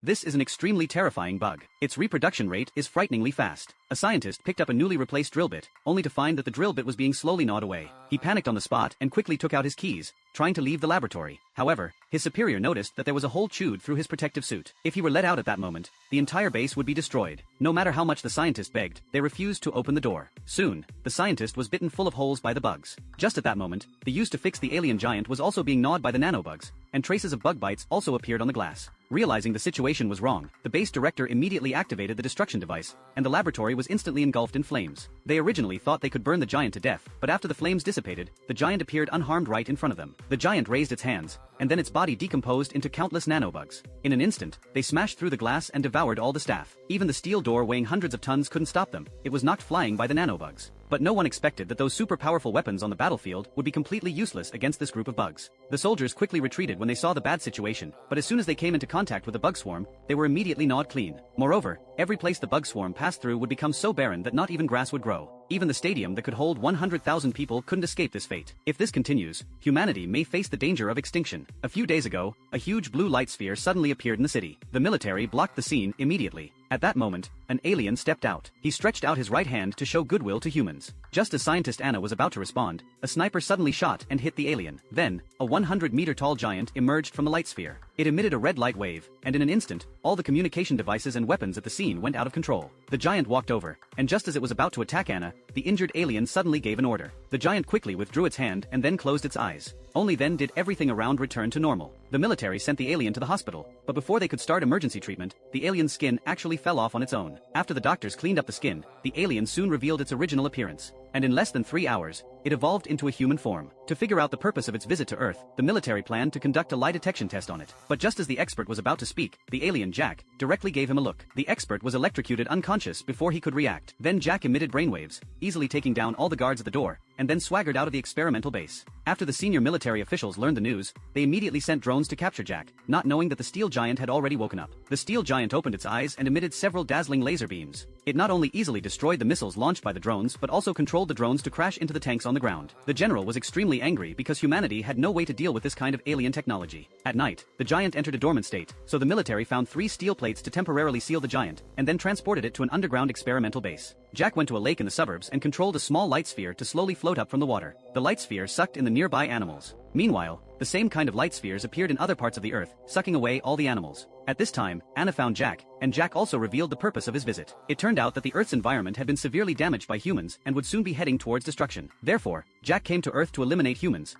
This is an extremely terrifying bug. Its reproduction rate is frighteningly fast. A scientist picked up a newly replaced drill bit, only to find that the drill bit was being slowly gnawed away. He panicked on the spot and quickly took out his keys, trying to leave the laboratory. However, his superior noticed that there was a hole chewed through his protective suit. If he were let out at that moment, the entire base would be destroyed. No matter how much the scientist begged, they refused to open the door. Soon, the scientist was bitten full of holes by the bugs. Just at that moment, the use to fix the alien giant was also being gnawed by the nanobugs, and traces of bug bites also appeared on the glass. Realizing the situation was wrong, the base director immediately activated the destruction device, and the laboratory was instantly engulfed in flames. They originally thought they could burn the giant to death, but after the flames dissipated, the giant appeared unharmed right in front of them. The giant raised its hands, and then its body decomposed into countless nanobugs. In an instant, they smashed through the glass and devoured all the staff. Even the steel door weighing hundreds of tons couldn't stop them. It was knocked flying by the nanobugs. But no one expected that those super powerful weapons on the battlefield would be completely useless against this group of bugs. The soldiers quickly retreated when they saw the bad situation, but as soon as they came into contact with the bug swarm, they were immediately gnawed clean. Moreover, every place the bug swarm passed through would become so barren that not even grass would grow. Even the stadium that could hold 100,000 people couldn't escape this fate. If this continues, humanity may face the danger of extinction. A few days ago, a huge blue light sphere suddenly appeared in the city. The military blocked the scene immediately. At that moment, an alien stepped out. He stretched out his right hand to show goodwill to humans. Just as scientist Anna was about to respond, a sniper suddenly shot and hit the alien. Then, a 100-meter-tall giant emerged from the light sphere. It emitted a red light wave, and in an instant, all the communication devices and weapons at the scene went out of control. The giant walked over, and just as it was about to attack Anna, the injured alien suddenly gave an order. The giant quickly withdrew its hand and then closed its eyes. Only then did everything around return to normal. The military sent the alien to the hospital, but before they could start emergency treatment, the alien's skin actually fell off on its own. After the doctors cleaned up the skin, the alien soon revealed its original appearance. And in less than 3 hours, it evolved into a human form. To figure out the purpose of its visit to Earth, the military planned to conduct a lie detection test on it. But just as the expert was about to speak, the alien Jack directly gave him a look. The expert was electrocuted unconscious before he could react. Then Jack emitted brainwaves, easily taking down all the guards at the door, and then swaggered out of the experimental base. After the senior military officials learned the news, they immediately sent drones to capture Jack, not knowing that the steel giant had already woken up. The steel giant opened its eyes and emitted several dazzling laser beams. It not only easily destroyed the missiles launched by the drones but also controlled the drones to crash into the tanks on the ground. The general was extremely angry because humanity had no way to deal with this kind of alien technology. At night, the giant entered a dormant state, so the military found 3 steel plates to temporarily seal the giant, and then transported it to an underground experimental base. Jack went to a lake in the suburbs and controlled a small light sphere to slowly float up from the water. The light sphere sucked in the nearby animals. Meanwhile, the same kind of light spheres appeared in other parts of the Earth, sucking away all the animals. At this time, Anna found Jack, and Jack also revealed the purpose of his visit. It turned out that the Earth's environment had been severely damaged by humans and would soon be heading towards destruction. Therefore, Jack came to Earth to eliminate humans,